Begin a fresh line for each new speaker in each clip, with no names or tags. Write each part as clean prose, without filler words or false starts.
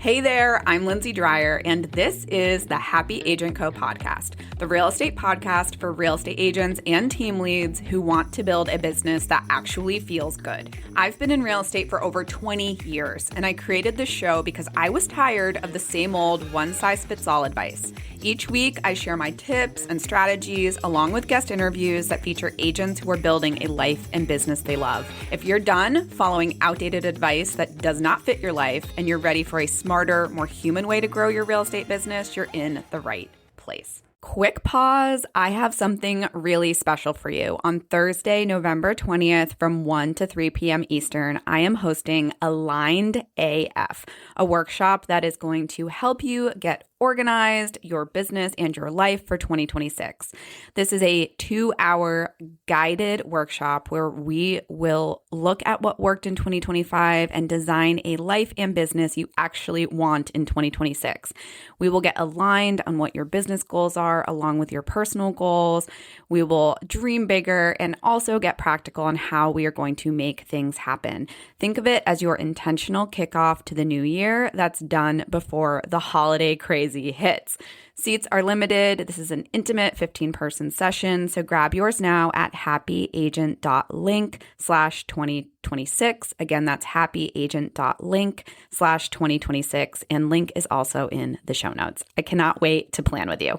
Hey there, I'm Lindsay Dreyer, and this is the Happy Agent Co. podcast, the real estate podcast for real estate agents and team leads who want to build a business that actually feels good. I've been in real estate for over 20 years, and I created this show because I was tired of the same old one-size-fits-all advice. Each week, I share my tips and strategies along with guest interviews that feature agents who are building a life and business they love. If you're done following outdated advice that does not fit your life and you're ready for a smarter, more human way to grow your real estate business, you're in the right place. Quick pause. I have something really special for you. On Thursday, November 20th from 1 to 3 p.m. Eastern, I am hosting Aligned AF, a workshop that is going to help you get organized, your business, and your life for 2026. This is a 2-hour guided workshop where we will look at what worked in 2025 and design a life and business you actually want in 2026. We will get aligned on what your business goals are along with your personal goals. We will dream bigger and also get practical on how we are going to make things happen. Think of it as your intentional kickoff to the new year that's done before the holiday crazy hits. Seats are limited. This is an intimate 15-person session, so grab yours now at happyagent.link/2026. Again, that's happyagent.link/2026, and link is also in the show notes. I cannot wait to plan with you.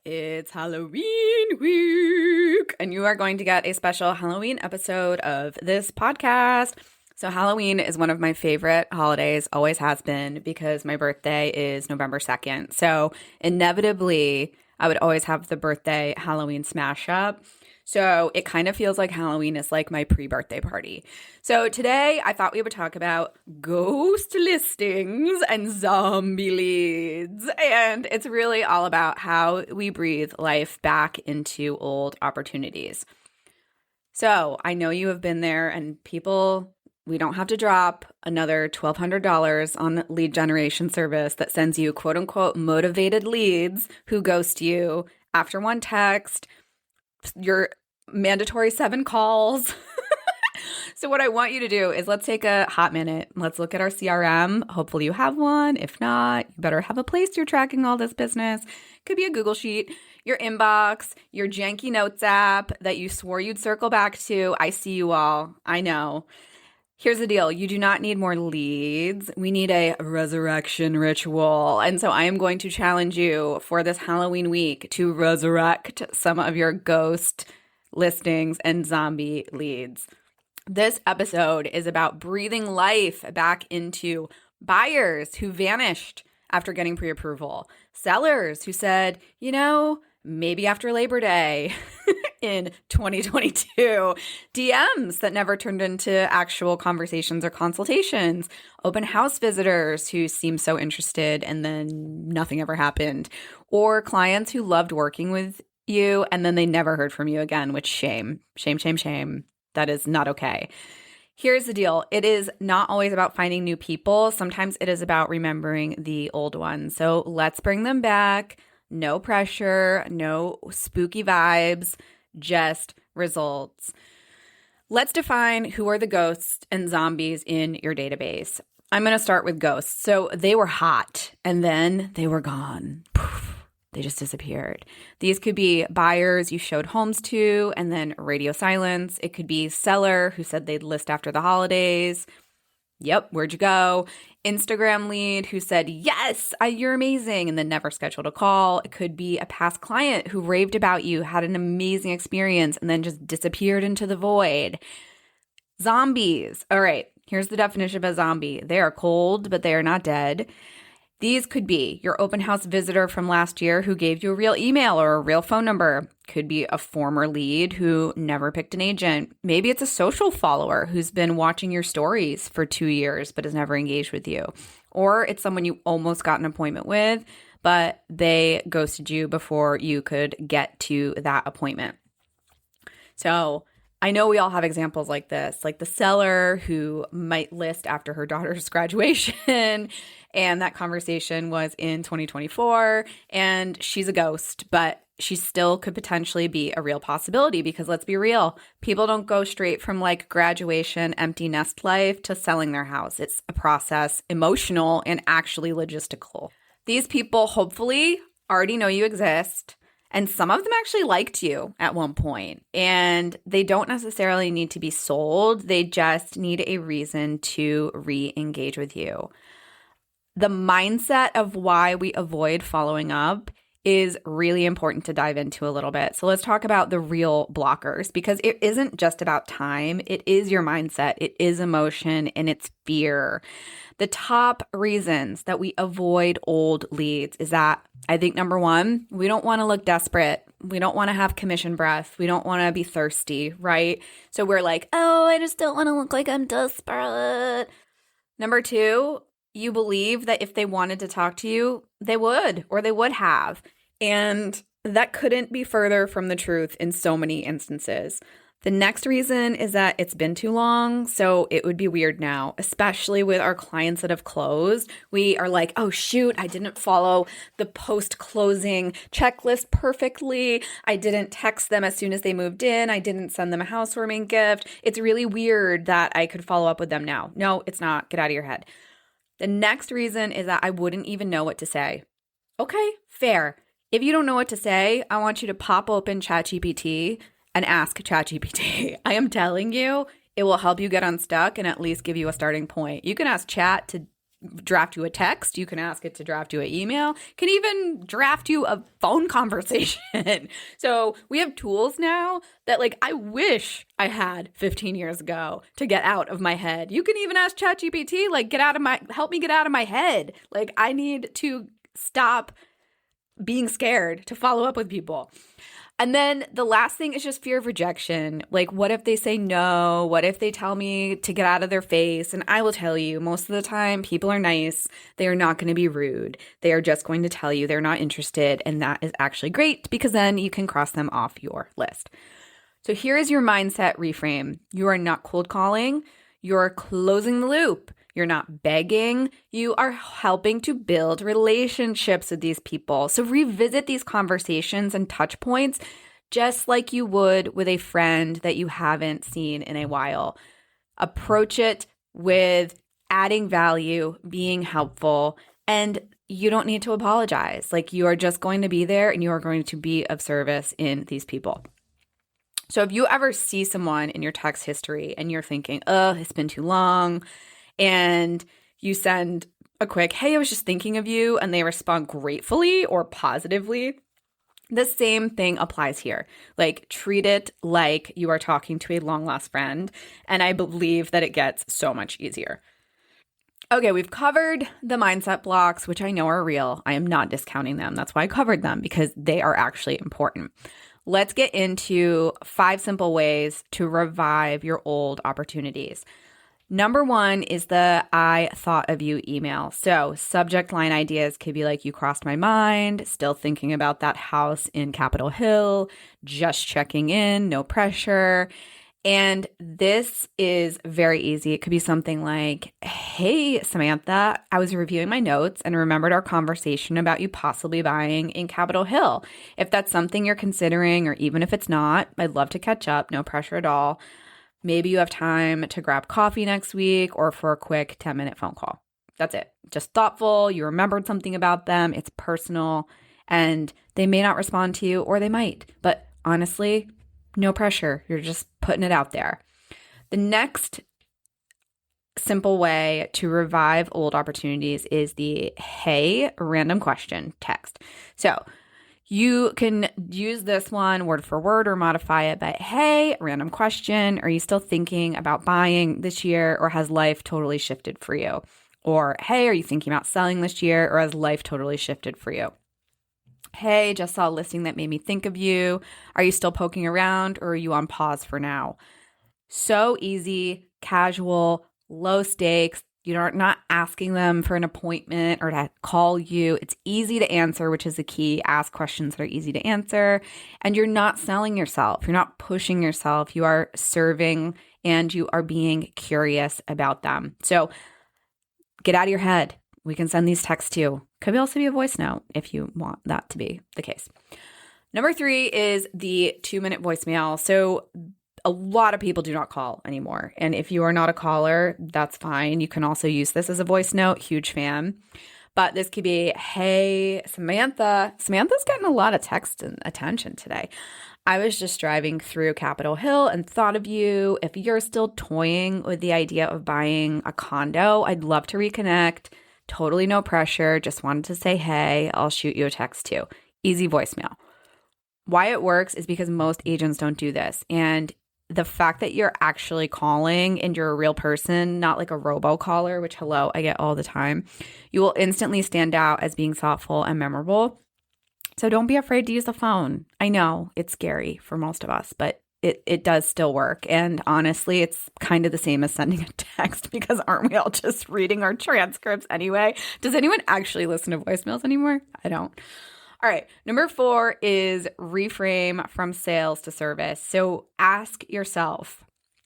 It's Halloween week, and you are going to get a special Halloween episode of this podcast. So Halloween is one of my favorite holidays, always has been, because my birthday is November 2nd. So inevitably, I would always have the birthday Halloween smash up. So it kind of feels like Halloween is like my pre-birthday party. So today I thought we would talk about ghost listings and zombie leads. And it's really all about how we breathe life back into old opportunities. So I know you have been there, and people, we don't have to drop another $1,200 on lead generation service that sends you quote unquote motivated leads who ghost you after one text, your mandatory 7 calls. So what I want you to do is let's take a hot minute. Let's look at our CRM. Hopefully you have one. If not, you better have a place you're tracking all this business. Could be a Google Sheet, your inbox, your janky notes app that you swore you'd circle back to. I see you all. I know. Here's the deal. You do not need more leads. We need a resurrection ritual. And so I am going to challenge you for this Halloween week to resurrect some of your ghost listings and zombie leads. This episode is about breathing life back into buyers who vanished after getting pre-approval, sellers who said, maybe after Labor Day in 2022, DMs that never turned into actual conversations or consultations, open house visitors who seemed so interested and then nothing ever happened, or clients who loved working with you and then they never heard from you again, which shame. That is not okay. Here's the deal. It is not always about finding new people. Sometimes it is about remembering the old ones. So let's bring them back. No pressure, no spooky vibes, just results. Let's define who are the ghosts and zombies in your database. I'm going to start with ghosts. So they were hot and then they were gone. Poof, they just disappeared. These could be buyers you showed homes to and then radio silence. It could be seller who said they'd list after the holidays. Yep, where'd you go? Instagram lead who said, yes, you're amazing, and then never scheduled a call. It could be a past client who raved about you, had an amazing experience, and then just disappeared into the void. Zombies. All right, here's the definition of a zombie. They are cold, but they are not dead. These could be your open house visitor from last year who gave you a real email or a real phone number. Could be a former lead who never picked an agent. Maybe it's a social follower who's been watching your stories for 2 years but has never engaged with you. Or it's someone you almost got an appointment with, but they ghosted you before you could get to that appointment. So I know we all have examples like this, like the seller who might list after her daughter's graduation, and that conversation was in 2024, and she's a ghost, but she still could potentially be a real possibility because let's be real, people don't go straight from like graduation, empty nest life to selling their house. It's a process, emotional and actually logistical. These people hopefully already know you exist. And some of them actually liked you at one point. And they don't necessarily need to be sold. They just need a reason to re-engage with you. The mindset of why we avoid following up is really important to dive into a little bit. So let's talk about the real blockers because it isn't just about time. It is your mindset. It is emotion and it's fear. The top reasons that we avoid old leads is that I think number one, we don't want to look desperate. We don't want to have commission breath. We don't want to be thirsty, right? So we're like, oh, I just don't want to look like I'm desperate. Number two, you believe that if they wanted to talk to you, they would or they would have. And that couldn't be further from the truth in so many instances. The next reason is that it's been too long, so it would be weird now, especially with our clients that have closed. We are like, oh shoot, I didn't follow the post-closing checklist perfectly. I didn't text them as soon as they moved in. I didn't send them a housewarming gift. It's really weird that I could follow up with them now. No, it's not. Get out of your head. The next reason is that I wouldn't even know what to say. Okay, fair. If you don't know what to say, I want you to pop open ChatGPT and ask ChatGPT. I am telling you, it will help you get unstuck and at least give you a starting point. You can ask Chat to draft you a text. You can ask it to draft you an email. Can even draft you a phone conversation. So we have tools now that like I wish I had 15 years ago to get out of my head. You can even ask ChatGPT, like help me get out of my head. Like I need to stop being scared to follow up with people. And then the last thing is just fear of rejection. Like, what if they say no? What if they tell me to get out of their face? And I will tell you, most of the time, people are nice. They are not going to be rude. They are just going to tell you they're not interested. And that is actually great because then you can cross them off your list. So here is your mindset reframe. You are not cold calling. You're closing the loop. You're not begging. You are helping to build relationships with these people. So revisit these conversations and touch points just like you would with a friend that you haven't seen in a while. Approach it with adding value, being helpful, and you don't need to apologize. Like you are just going to be there and you are going to be of service in these people. So if you ever see someone in your text history and you're thinking, it's been too long, and you send a quick, hey, I was just thinking of you, and they respond gratefully or positively, the same thing applies here. Like treat it like you are talking to a long-lost friend, and I believe that it gets so much easier. Okay, we've covered the mindset blocks, which I know are real. I am not discounting them. That's why I covered them, because they are actually important. Let's get into 5 simple ways to revive your old opportunities. Number 1 is the I thought of you email. So subject line ideas could be like, you crossed my mind, still thinking about that house in Capitol Hill, just checking in, no pressure. And this is very easy. It could be something like, hey, Samantha, I was reviewing my notes and remembered our conversation about you possibly buying in Capitol Hill. If that's something you're considering, or even if it's not, I'd love to catch up. No pressure at all. Maybe you have time to grab coffee next week or for a quick 10-minute phone call. That's it. Just thoughtful. You remembered something about them. It's personal. And they may not respond to you, or they might. But honestly, no pressure. You're just putting it out there. The next simple way to revive old opportunities is the hey, random question text. So you can use this one word for word or modify it by, hey, random question. Are you still thinking about buying this year, or has life totally shifted for you? Or, hey, are you thinking about selling this year, or has life totally shifted for you? Hey, just saw a listing that made me think of you. Are you still poking around, or are you on pause for now? So easy, casual, low stakes. You're not asking them for an appointment or to call you. It's easy to answer, which is the key. Ask questions that are easy to answer. And you're not selling yourself. You're not pushing yourself. You are serving, and you are being curious about them. So get out of your head. We can send these texts too. Could also be a voice note if you want that to be the case. Number 3 is the 2-minute voicemail. So a lot of people do not call anymore. And if you are not a caller, that's fine. You can also use this as a voice note. Huge fan. But this could be, hey, Samantha. Samantha's getting a lot of text and attention today. I was just driving through Capitol Hill and thought of you. If you're still toying with the idea of buying a condo, I'd love to reconnect. Totally no pressure. Just wanted to say, hey, I'll shoot you a text too. Easy voicemail. Why it works is because most agents don't do this. And the fact that you're actually calling and you're a real person, not like a robocaller, which, hello, I get all the time, you will instantly stand out as being thoughtful and memorable. So don't be afraid to use the phone. I know it's scary for most of us, but it does still work. And honestly, it's kind of the same as sending a text, because aren't we all just reading our transcripts anyway? Does anyone actually listen to voicemails anymore? I don't. All right. Number 4 is reframe from sales to service. So ask yourself,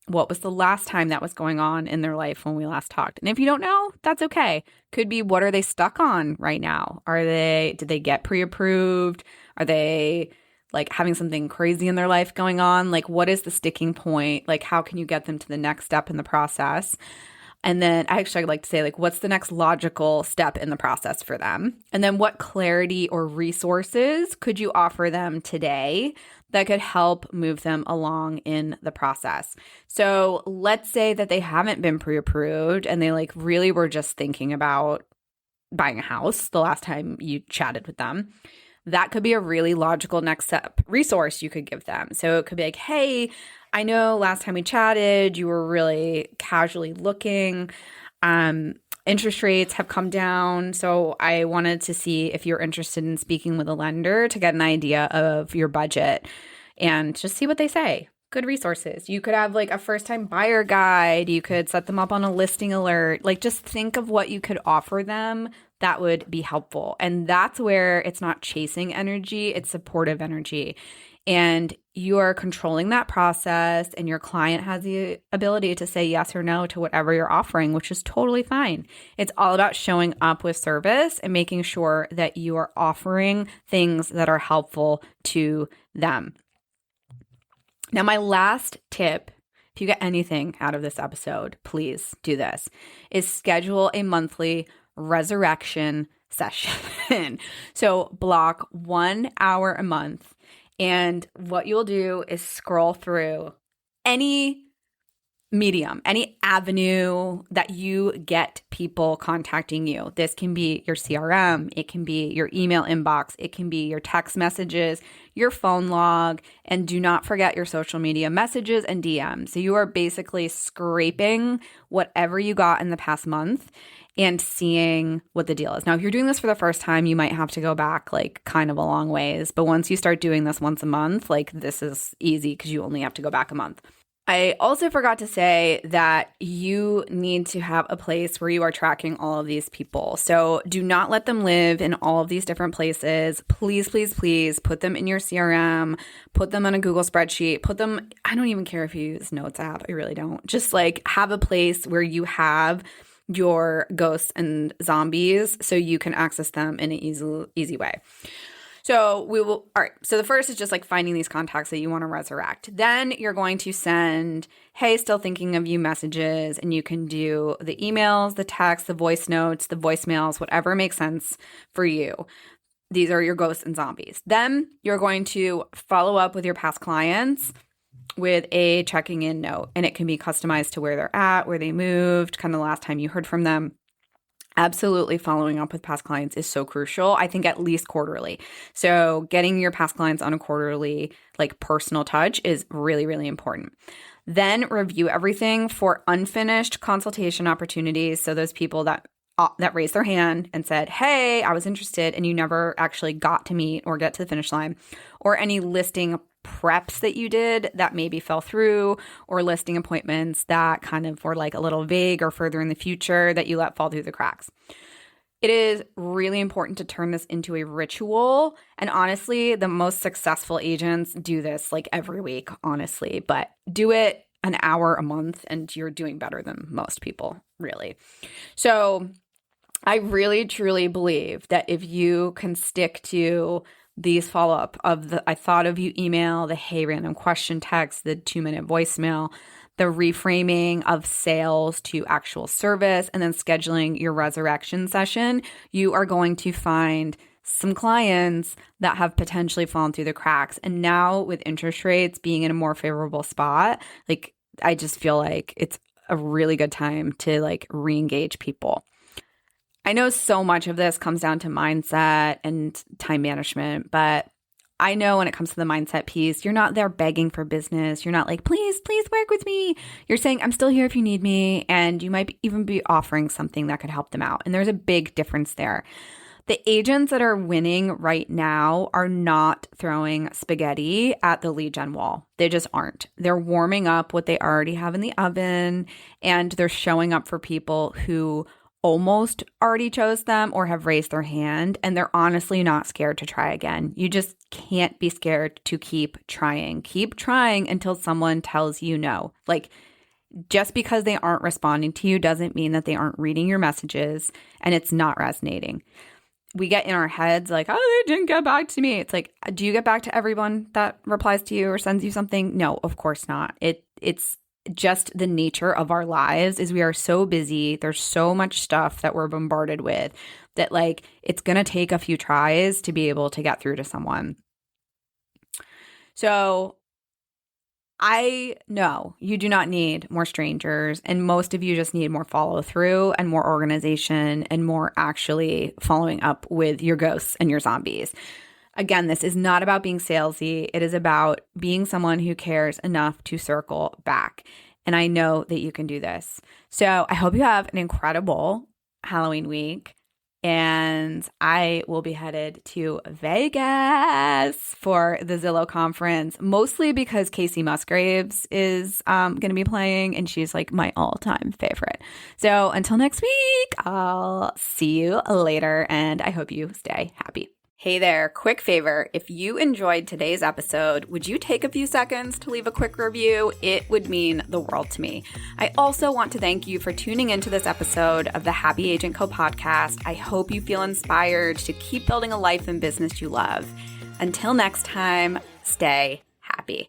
what was the last time that was going on in their life when we last talked? And if you don't know, that's okay. Could be, what are they stuck on right now? Did they get pre-approved? Are they like having something crazy in their life going on? Like, what is the sticking point? Like, how can you get them to the next step in the process? And then I'd like to say, like, what's the next logical step in the process for them? And then what clarity or resources could you offer them today that could help move them along in the process? So let's say that they haven't been pre-approved and they like really were just thinking about buying a house the last time you chatted with them. That could be a really logical next step resource you could give them. So it could be like, hey, I know last time we chatted, you were really casually looking. Interest rates have come down. So I wanted to see if you're interested in speaking with a lender to get an idea of your budget and just see what they say. Good resources. You could have like a first-time buyer guide. You could set them up on a listing alert. Like, just think of what you could offer them that would be helpful. And that's where it's not chasing energy, it's supportive energy. And you are controlling that process, and your client has the ability to say yes or no to whatever you're offering, which is totally fine. It's all about showing up with service and making sure that you are offering things that are helpful to them. Now, my last tip, if you get anything out of this episode, please do this, is schedule a monthly resurrection session. So block 1 hour a month. And what you'll do is scroll through any medium, any avenue that you get people contacting you. This can be your CRM, it can be your email inbox, it can be your text messages, your phone log, and do not forget your social media messages and DMs. So you are basically scraping whatever you got in the past month and seeing what the deal is. Now, if you're doing this for the first time, you might have to go back like kind of a long ways. But once you start doing this once a month, like, this is easy because you only have to go back a month. I also forgot to say that you need to have a place where you are tracking all of these people. So do not let them live in all of these different places. Please, please, please put them in your CRM, put them on a Google spreadsheet, I don't even care if you use Notes app. I really don't. Just like have a place where you have your ghosts and zombies so you can access them in an easy way. So all right. So the first is just like finding these contacts that you want to resurrect. Then you're going to send, hey, still thinking of you messages, and you can do the emails, the texts, the voice notes, the voicemails, whatever makes sense for you. These are your ghosts and zombies. Then you're going to follow up with your past clients with a checking in note, and it can be customized to where they're at, where they moved, kind of the last time you heard from them. Absolutely, following up with past clients is so crucial. I think at least quarterly. So getting your past clients on a quarterly, like, personal touch is really, really important. Then review everything for unfinished consultation opportunities. So those people that raised their hand and said, hey, I was interested, and you never actually got to meet or get to the finish line, or any listing preps that you did that maybe fell through, or listing appointments that kind of were like a little vague or further in the future that you let fall through the cracks. It is really important to turn this into a ritual. And honestly, the most successful agents do this like every week, honestly, but do it an hour a month and you're doing better than most people, really. So I really, truly believe that if you can stick to these follow-up of the I thought of you email, the hey random question text, the 2-minute voicemail, the reframing of sales to actual service, and then scheduling your resurrection session, you are going to find some clients that have potentially fallen through the cracks. And now with interest rates being in a more favorable spot, like I just feel like it's a really good time to like re-engage people. I know so much of this comes down to mindset and time management, but I know when it comes to the mindset piece, you're not there begging for business. You're not like, please work with me. You're saying, I'm still here if you need me. And you might even be offering something that could help them out. And there's a big difference there. The agents that are winning right now are not throwing spaghetti at the lead gen wall. They just aren't. They're warming up what they already have in the oven, and they're showing up for people who almost already chose them or have raised their hand, and they're honestly not scared to try again. You just can't be scared to keep trying. Keep trying until someone tells you no. Like, just because they aren't responding to you doesn't mean that they aren't reading your messages and it's not resonating. We get in our heads like, oh, they didn't get back to me. It's like, do you get back to everyone that replies to you or sends you something? No, of course not. It's just the nature of our lives is we are so busy. There's so much stuff that we're bombarded with that like it's going to take a few tries to be able to get through to someone. So I know you do not need more strangers, and most of you just need more follow through and more organization and more actually following up with your ghosts and your zombies. Again, this is not about being salesy. It is about being someone who cares enough to circle back. And I know that you can do this. So I hope you have an incredible Halloween week. And I will be headed to Vegas for the Zillow conference, mostly because Casey Musgraves is going to be playing, and she's like my all-time favorite. So until next week, I'll see you later, and I hope you stay happy. Hey there, quick favor. If you enjoyed today's episode, would you take a few seconds to leave a quick review? It would mean the world to me. I also want to thank you for tuning into this episode of the Happy Agent Co podcast. I hope you feel inspired to keep building a life and business you love. Until next time, stay happy.